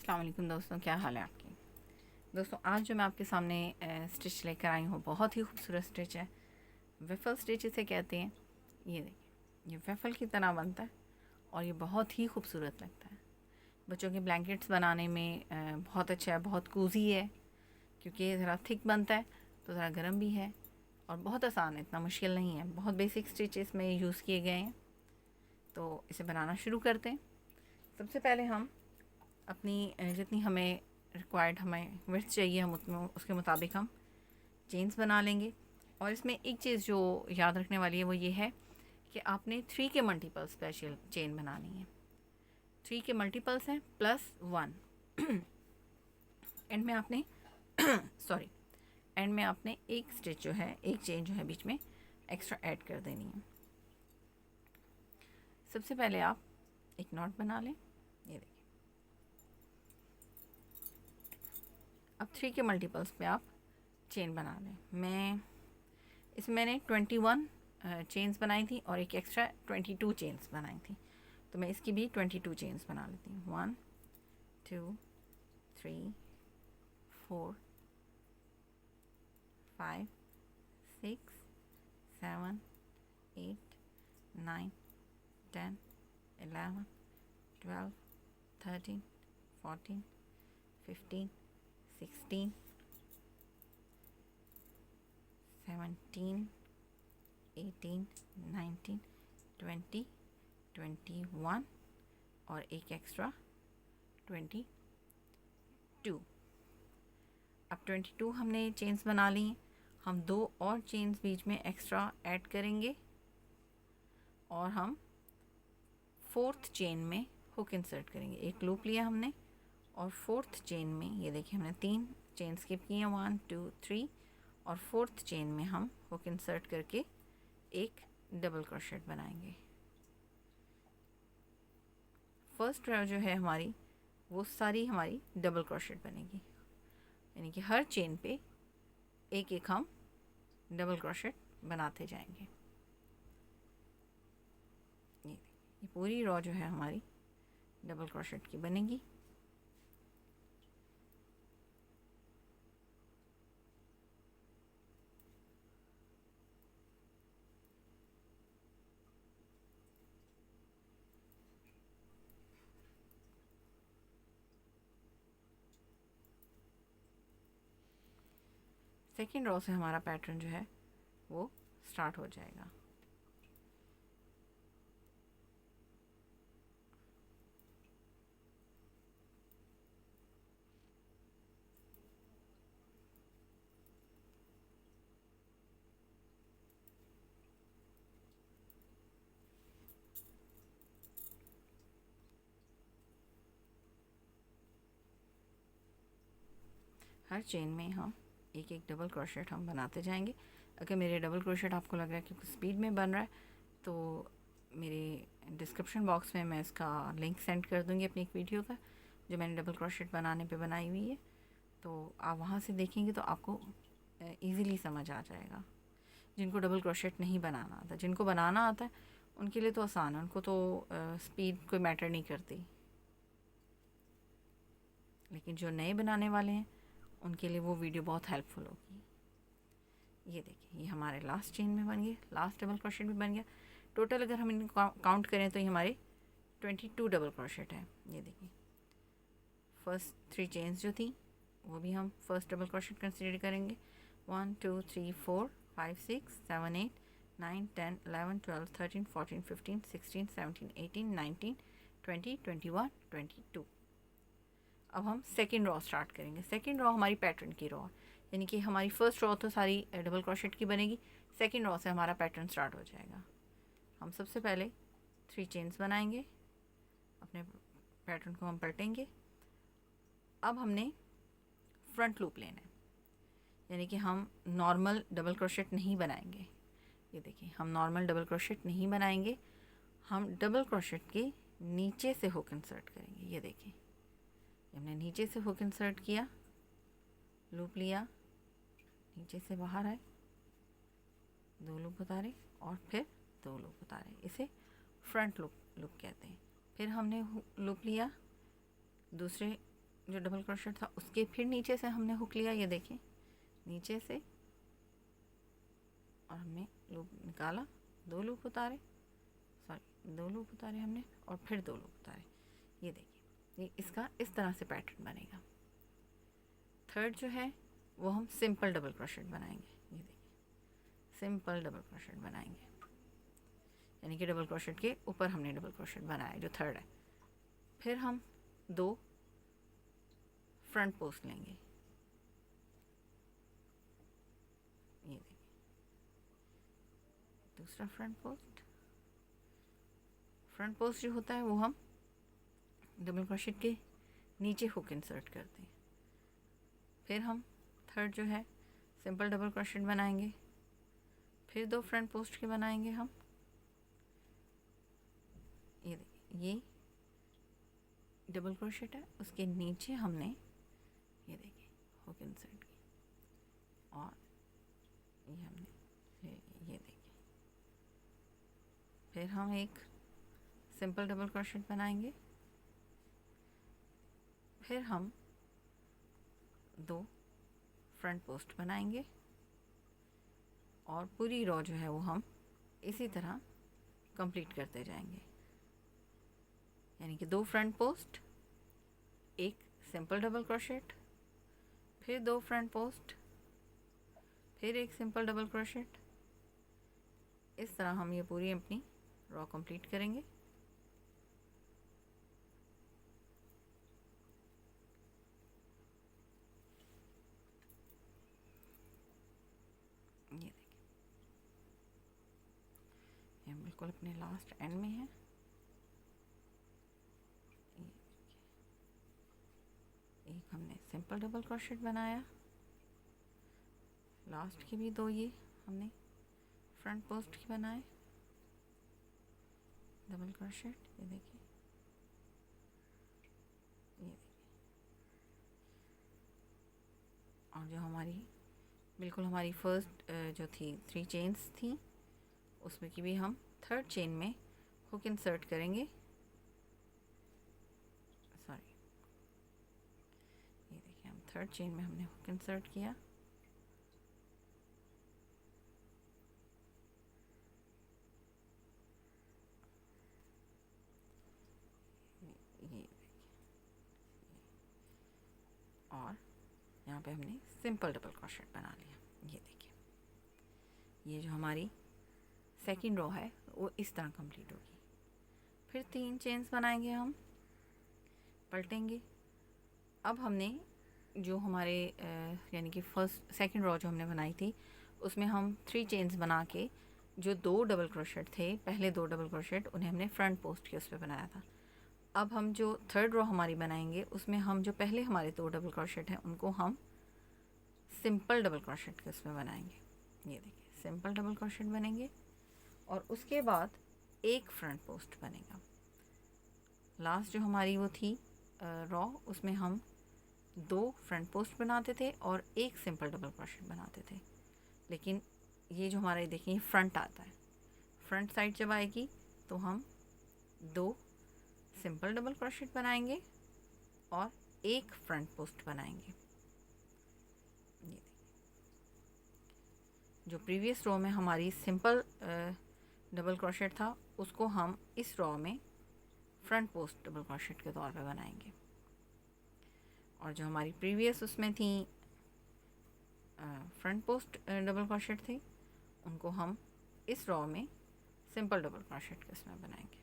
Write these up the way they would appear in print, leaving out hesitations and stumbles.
अस्सलाम वालेकुम दोस्तों, क्या हाल है आपकी। दोस्तों आज जो मैं आपके सामने स्टिच लेकर आई हूँ बहुत ही खूबसूरत स्टिच है। वेफल स्टिच इसे कहते हैं। ये देखिए, ये वेफल की तरह बनता है और ये बहुत ही खूबसूरत लगता है। बच्चों के ब्लैंकेट्स बनाने में बहुत अच्छा है, बहुत कूजी है क्योंकि ये ज़रा थिक बनता है तो ज़रा गर्म भी है और बहुत आसान है, इतना मुश्किल नहीं है। बहुत बेसिक स्टिचेस में यूज़ किए गए हैं। तो इसे बनाना शुरू करते हैं। सबसे पहले हम अपनी जितनी हमें रिक्वायर्ड हमें विड्थ चाहिए हम उतने उसके मुताबिक हम चेन्स बना लेंगे। और इसमें एक चीज़ जो याद रखने वाली है वो ये है कि आपने 3 के मल्टीपल स्पेशल चेन बनानी है। 3 के मल्टीपल्स हैं +1। एंड में आपने सॉरी एंड में आपने एक स्टिच जो है, एक चेन जो है बीच में एक्स्ट्रा ऐड कर देनी है। सबसे पहले आप एक नॉट बना लें। ये देखिए, अब 3 के मल्टीपल्स पे आप चेन बना लें। इसमें मैंने 21 चेन्स बनाई थी और एक एक्स्ट्रा 22 चेन्स बनाई थी, तो मैं इसकी भी 22 चेन्स बना लेती हूँ। 1 2 3 4 5 6 7 8 9 10 11 12 13 14 15 16 17 18 19 20 21 और एक एक्स्ट्रा 22। अब 22 हमने चेन्स बना ली हैं। हम 2 और चेन्स बीच में एक्स्ट्रा ऐड करेंगे और हम 4th चेन में हुक इंसर्ट करेंगे। एक लूप लिया हमने और 4th चेन में ये देखिए हमने 3 चेन स्किप किए हैं, 1 2 3, और 4th चेन में हम हुक इंसर्ट करके एक डबल क्रोशेट बनाएंगे। फर्स्ट रो जो है हमारी वो सारी हमारी डबल क्रोशेट बनेगी, यानी कि हर चेन पे एक एक हम डबल क्रोशेट बनाते जाएंगे। ये पूरी रो जो है हमारी डबल क्रोशेट की बनेगी। सेकेंड रो से हमारा पैटर्न जो है वो स्टार्ट हो जाएगा। हर चेन में हम एक एक डबल क्रोशेट हम बनाते जाएंगे। अगर मेरे डबल क्रोशेट आपको लग रहा है कि कुछ स्पीड में बन रहा है तो मेरे डिस्क्रिप्शन बॉक्स में मैं इसका लिंक सेंड कर दूंगी अपनी एक वीडियो का जो मैंने डबल क्रोशेट बनाने पे बनाई हुई है। तो आप वहाँ से देखेंगे तो आपको ईज़िली समझ आ जाएगा। जिनको डबल क्रोशेट नहीं बनाना आता, जिनको बनाना आता है उनके लिए तो आसान है, उनको तो स्पीड कोई मैटर नहीं करती। लेकिन जो नए बनाने वाले हैं उनके लिए वो वीडियो बहुत हेल्पफुल होगी। ये देखिए, ये हमारे लास्ट चेन में बन गया, लास्ट डबल क्रोशेट भी बन गया। टोटल अगर हम इनको काउंट करें तो ये हमारे 22 डबल क्रोशेट है। ये देखिए, फर्स्ट 3 चेन्स जो थी वो भी हम फर्स्ट डबल क्रोशेट कंसिडर करेंगे। 1 2 3 4 5 6 7 8 9 10 11 12 13 14 15 16 17 18 19 20 21 22। अब हम सेकेंड रो स्टार्ट करेंगे। सेकेंड रो हमारी पैटर्न की रो, यानी कि हमारी फर्स्ट रो तो सारी डबल क्रोशेट की बनेगी। सेकेंड रो से हमारा पैटर्न स्टार्ट हो जाएगा। हम सबसे पहले 3 चेन्स बनाएंगे, अपने पैटर्न को हम पलटेंगे। अब हमने फ्रंट लूप लेना है, यानी कि हम नॉर्मल डबल क्रोशेट नहीं बनाएंगे। ये देखिए, हम नॉर्मल डबल क्रोशेट नहीं बनाएंगे, हम डबल क्रोशेट के नीचे से हुक इंसर्ट करेंगे। ये देखिए, हमने नीचे से हुक इंसर्ट किया, लूप लिया, नीचे से बाहर आए, 2 लूप उतारे और फिर 2 लूप उतारे। इसे फ्रंट लूप कहते हैं। फिर हमने लूप लिया, दूसरे जो डबल क्रोशेट था उसके फिर नीचे से हमने हुक लिया, ये देखिए नीचे से, और हमने लूप निकाला, 2 लूप उतारे, सॉरी 2 लूप उतारे हमने और फिर 2 लूप उतारे। ये देखिए ये इसका इस तरह से पैटर्न बनेगा। थर्ड जो है वो हम सिंपल डबल क्रोशेट बनाएंगे। ये देखिए सिंपल डबल क्रोशेट बनाएंगे, यानी कि डबल क्रोशेट के ऊपर हमने डबल क्रोशेट बनाया जो थर्ड है। फिर हम 2 फ्रंट पोस्ट लेंगे, ये देखिए दूसरा फ्रंट पोस्ट जो होता है वो हम डबल क्रोशेट के नीचे हुक इंसर्ट करते हैं। फिर हम थर्ड जो है सिंपल डबल क्रोशेट बनाएंगे, फिर 2 फ्रंट पोस्ट के बनाएंगे हम। ये देखिए ये डबल क्रोशेट है, उसके नीचे हमने ये देखिए हुक इंसर्ट की, और ये हमने ये देखिए फिर हम एक सिंपल डबल क्रोशेट बनाएंगे, फिर हम 2 फ्रंट पोस्ट बनाएंगे, और पूरी रो जो है वो हम इसी तरह कंप्लीट करते जाएंगे। यानी कि 2 फ्रंट पोस्ट, एक सिंपल डबल क्रोशेट, फिर 2 फ्रंट पोस्ट, फिर एक सिंपल डबल क्रोशेट। इस तरह हम ये पूरी अपनी रो कंप्लीट करेंगे। ये देखिए ये हम बिल्कुल अपने लास्ट एंड में है। एक हमने सिंपल डबल क्रोशेट बनाया, लास्ट के भी 2 ये हमने फ्रंट पोस्ट के बनाए डबल क्रोशेट। ये देखिए और जो हमारी बिल्कुल हमारी फर्स्ट जो थी 3 चेन्स थी उसमें की भी हम थर्ड चेन में हुक इंसर्ट करेंगे। सॉरी ये देखिए हम थर्ड चेन में हमने हुक इंसर्ट किया, ये और यहाँ पे हमने सिंपल डबल क्रोशेट बना लिया। ये देखिए ये जो हमारी सेकंड रो है वो इस तरह कंप्लीट होगी। फिर 3 चेन्स बनाएंगे हम, पलटेंगे। अब हमने जो हमारे यानी कि फर्स्ट सेकंड रो जो हमने बनाई थी उसमें हम 3 चेन्स बना के जो 2 डबल क्रोशेट थे, पहले 2 डबल क्रोशेट उन्हें हमने फ्रंट पोस्ट के उस पर बनाया था। अब हम जो थर्ड रो हमारी बनाएंगे उसमें हम जो पहले हमारे 2 डबल क्रोशेट हैं उनको हम सिंपल डबल क्रोशेट के उसमें बनाएंगे। ये देखिए सिंपल डबल क्रोशेट बनेंगे और उसके बाद एक फ्रंट पोस्ट बनेगा। लास्ट जो हमारी वो थी रॉ उसमें हम 2 फ्रंट पोस्ट बनाते थे और एक सिंपल डबल क्रोशेट बनाते थे। लेकिन ये जो हमारा देखिए फ्रंट आता है, फ्रंट साइड जब आएगी तो हम 2 सिंपल डबल क्रोशेट बनाएंगे और एक फ्रंट पोस्ट बनाएंगे। ये जो प्रीवियस रो में हमारी सिंपल डबल क्रोशेट था उसको हम इस रो में फ्रंट पोस्ट डबल क्रोशेट के तौर पे बनाएंगे, और जो हमारी प्रीवियस उसमें थी फ्रंट पोस्ट डबल क्रोशेट थे उनको हम इस रो में सिंपल डबल क्रोशेट के उसमें बनाएंगे।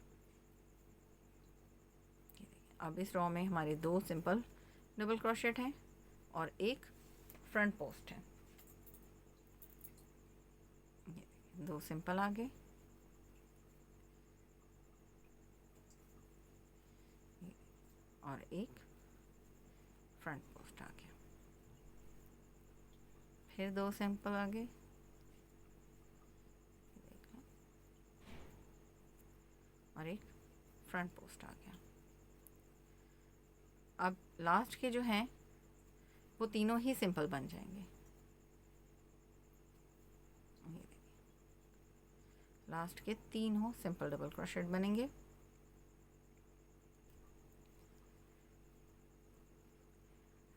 अब इस रो में हमारे 2 सिंपल डबल क्रोशेट हैं और एक फ्रंट पोस्ट है। 2 सिंपल आ गए, और एक फ्रंट पोस्ट आ गया। फिर 2 सिंपल आ गए, और एक फ्रंट पोस्ट आ गया। अब लास्ट के जो हैं वो तीनों ही सिंपल बन जाएंगे। लास्ट के 3 सिंपल डबल क्रोशेट बनेंगे।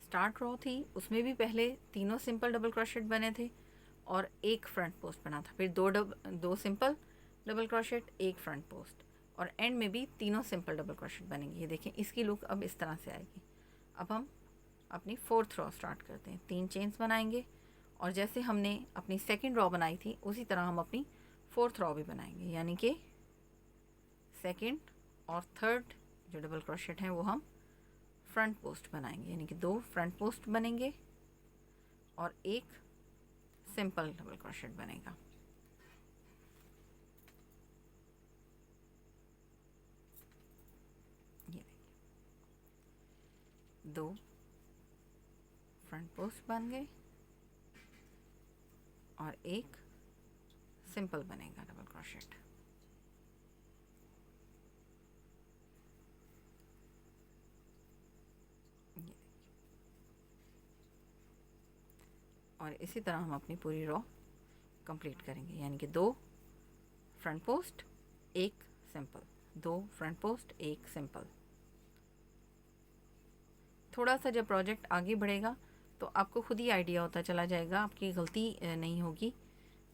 स्टार्ट रो थी उसमें भी पहले तीनों सिंपल डबल क्रोशेट बने थे और एक फ्रंट पोस्ट बना था, फिर दो सिंपल डबल क्रोशेट, एक फ्रंट पोस्ट, और एंड में भी तीनों सिंपल डबल क्रोशेट बनेंगे। ये देखें इसकी लुक अब इस तरह से आएगी। अब हम अपनी फोर्थ रो स्टार्ट करते हैं। 3 चेन्स बनाएंगे और जैसे हमने अपनी सेकंड रो बनाई थी उसी तरह हम अपनी फोर्थ रो भी बनाएंगे, यानी कि सेकंड और थर्ड जो डबल क्रोशेट हैं वो हम फ्रंट पोस्ट बनाएंगे, यानी कि 2 फ्रंट पोस्ट बनेंगे और एक सिंपल डबल क्रोशेट बनेगा। ये देखिए 2 फ्रंट पोस्ट बन गए और एक सिंपल बनेगा डबल क्रोशेट। और इसी तरह हम अपनी पूरी रो कंप्लीट करेंगे, यानी कि 2 फ्रंट पोस्ट, एक सिंपल, 2 फ्रंट पोस्ट, एक सिंपल। थोड़ा सा जब प्रोजेक्ट आगे बढ़ेगा तो आपको खुद ही आइडिया होता चला जाएगा, आपकी गलती नहीं होगी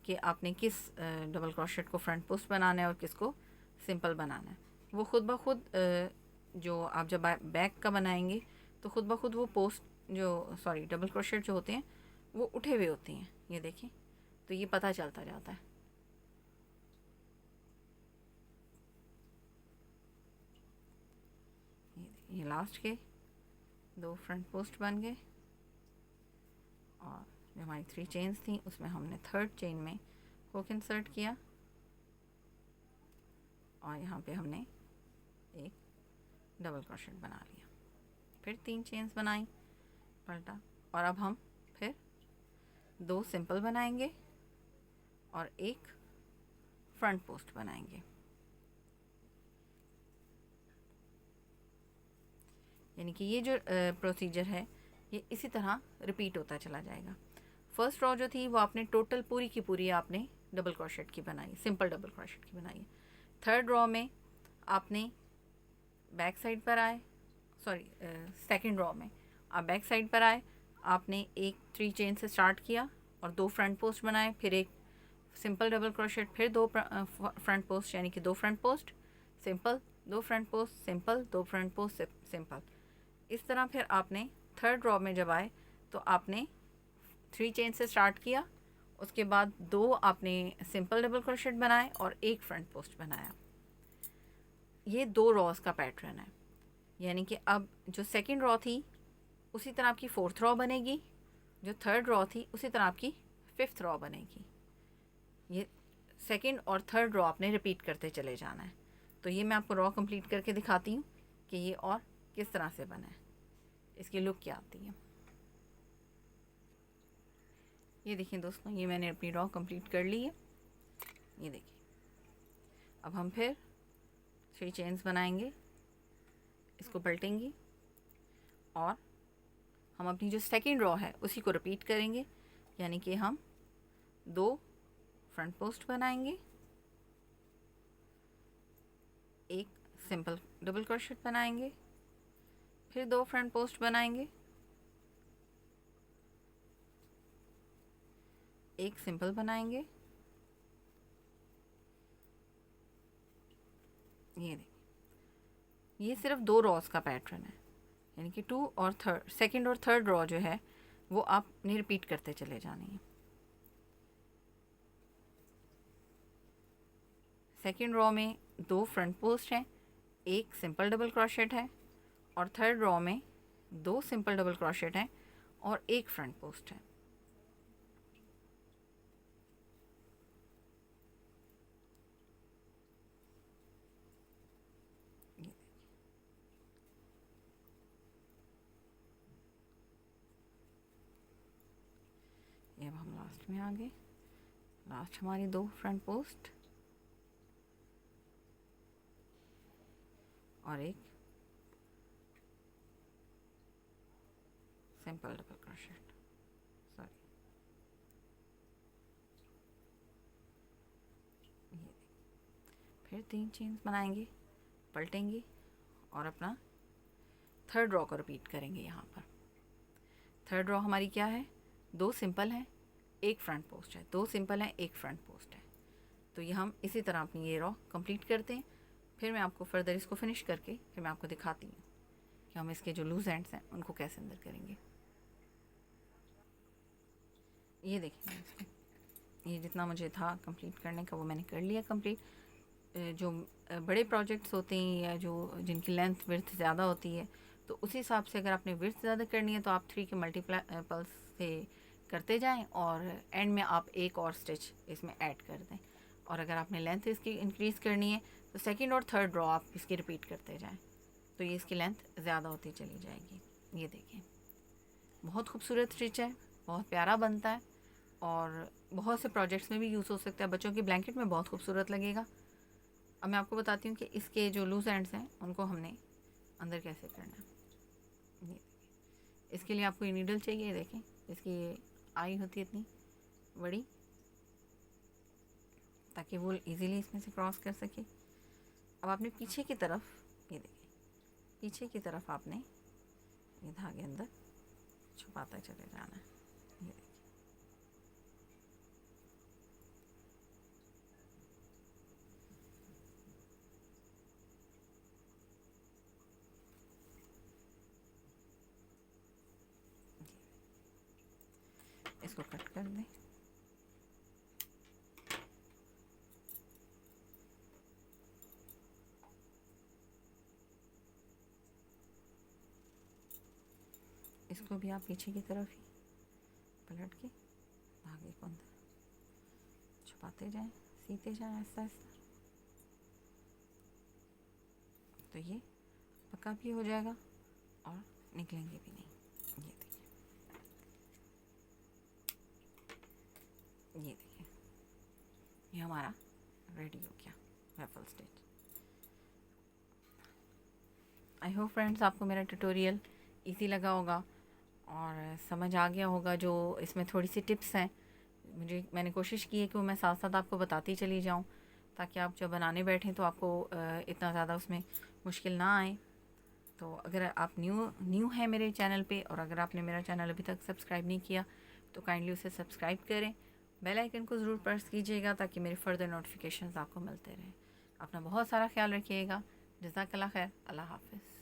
कि आपने किस डबल क्रोशेट को फ्रंट पोस्ट बनाना है और किसको सिंपल बनाना है। वो खुद ब खुद जो आप जब बैक का बनाएंगे तो खुद ब खुद वो डबल क्रोशेट जो होते हैं वो उठे हुए होते हैं। ये देखें तो ये पता चलता जाता है। ये लास्ट के 2 फ्रंट पोस्ट बन गए और जो हमारी 3 चेन्स थी उसमें हमने थर्ड चेन में हुक इंसर्ट किया और यहाँ पे हमने एक डबल क्रोशेट बना लिया, फिर 3 चेन्स बनाई, पलटा, और अब हम फिर 2 सिंपल बनाएंगे और एक फ्रंट पोस्ट बनाएंगे। यानी कि ये जो प्रोसीजर है ये इसी तरह रिपीट होता चला जाएगा। फर्स्ट रो जो थी वो आपने टोटल पूरी की पूरी आपने डबल क्रोशेट की बनाई, सिंपल डबल क्रोशेट की बनाई। थर्ड रो में आपने बैक साइड पर आए, सेकंड रो में आप बैक साइड पर आए, आपने एक 3 चेन से स्टार्ट किया और 2 फ्रंट पोस्ट बनाए, फिर एक सिंपल डबल क्रोशेट, फिर 2 फ्रंट पोस्ट, यानी कि 2 front post simple, 2 front post simple, 2 front post simple. इस तरह फिर आपने थर्ड रो में जब आए तो आपने 3 चेन से स्टार्ट किया, उसके बाद 2 आपने सिंपल डबल क्रोशेट बनाए और एक फ्रंट पोस्ट बनाया। ये 2 रोज़ का पैटर्न है, यानी कि अब जो सेकंड रो थी उसी तरह आपकी फोर्थ रो बनेगी, जो थर्ड रो थी उसी तरह आपकी फिफ्थ रो बनेगी। ये सेकंड और थर्ड रो आपने रिपीट करते चले जाना है। तो ये मैं आपको रो कंप्लीट करके दिखाती हूँ कि ये और किस तरह से बना है, इसकी लुक क्या आती है। ये देखिए दोस्तों, ये मैंने अपनी रो कंप्लीट कर ली है। ये देखिए अब हम फिर 3 चेन्स बनाएंगे, इसको पलटेंगे और हम अपनी जो सेकंड रो है उसी को रिपीट करेंगे, यानी कि हम 2 फ्रंट पोस्ट बनाएंगे, एक सिंपल डबल क्रोशेट बनाएंगे, फिर 2 फ्रंट पोस्ट बनाएंगे, एक सिंपल बनाएंगे। ये देखिए ये सिर्फ 2 रोज़ का पैटर्न है, यानी कि 2 और थर्ड, सेकंड और थर्ड रो जो है वो आपने रिपीट करते चले जाने हैं। सेकंड रो में 2 फ्रंट पोस्ट हैं, एक सिंपल डबल क्रोशेट है, और थर्ड रो में 2 सिंपल डबल क्रोशेट हैं और एक फ्रंट पोस्ट है। ये अब हम लास्ट में आ गए, लास्ट हमारी 2 फ्रंट पोस्ट और एक सिंपल डबल क्रोशेट, फिर 3 चेन्स बनाएंगे, पलटेंगे और अपना थर्ड रो को रिपीट करेंगे यहाँ पर। थर्ड रो हमारी क्या है, 2 सिंपल हैं, 1 फ्रंट पोस्ट है, 2 सिंपल हैं, 1 फ्रंट पोस्ट है। तो ये हम इसी तरह अपनी ये रो कंप्लीट करते हैं। फिर मैं आपको फर्दर इसको फिनिश करके फिर मैं आपको दिखाती हूँ कि हम इसके जो लूज एंड्स हैं उनको कैसे अंदर करेंगे। ये देखिए इसको, ये जितना मुझे था कंप्लीट करने का वो मैंने कर लिया कंप्लीट। जो बड़े प्रोजेक्ट्स होते हैं या जो जिनकी लेंथ विड्थ ज़्यादा होती है, तो उसी हिसाब से अगर आपने विड्थ ज़्यादा करनी है तो आप 3 के मल्टीपल्स से करते जाएं और एंड में आप एक और स्टिच इसमें ऐड कर दें। और अगर आपने लेंथ इसकी इंक्रीज़ करनी है तो सेकंड और थर्ड रो आप इसकी रिपीट करते जाएं, तो ये इसकी लेंथ ज़्यादा होती चली जाएगी। ये देखें, बहुत खूबसूरत स्टिच है, बहुत प्यारा बनता है और बहुत से प्रोजेक्ट्स में भी यूज़ हो सकता है। बच्चों की ब्लैंकेट में बहुत खूबसूरत लगेगा। अब मैं आपको बताती हूँ कि इसके जो लूज एंड्स हैं उनको हमने अंदर कैसे करना है। ये देखिए, इसके लिए आपको ये नीडल चाहिए, देखें इसकी ये आई होती है इतनी बड़ी, ताकि वो इजीली इसमें से क्रॉस कर सके। अब आपने पीछे की तरफ, ये देखिए पीछे की तरफ आपने ये धागे अंदर छुपाता चले जाना है। ये देखिए, इसको कट कर दें। इसको भी आप पीछे की तरफ ही पलट के धागे को अंदर छुपाते जाएं, सीते जाएं ऐसा ऐसा, तो ये पक्का भी हो जाएगा और निकलेंगे भी नहीं। ये देखिए, ये देखिए, ये हमारा रेडी हो गया ruffle stitch. I hope friends आपको मेरा ट्यूटोरियल इजी लगा होगा और समझ आ गया होगा। जो इसमें थोड़ी सी टिप्स हैं, मैंने कोशिश की है कि वो मैं साथ साथ आपको बताती चली जाऊँ, ताकि आप जब बनाने बैठें तो आपको इतना ज़्यादा उसमें मुश्किल ना आए। तो अगर आप न्यू हैं मेरे चैनल पे और अगर आपने मेरा चैनल अभी तक सब्सक्राइब नहीं किया तो काइंडली उसे सब्सक्राइब करें, बेल आइकन को ज़रूर प्रेस कीजिएगा ताकि मेरे फर्दर नोटिफिकेशंस आपको मिलते रहें। अपना बहुत सारा ख्याल रखिएगा। जज़ाकल्लाह खैर, अल्लाह हाफ़िज़।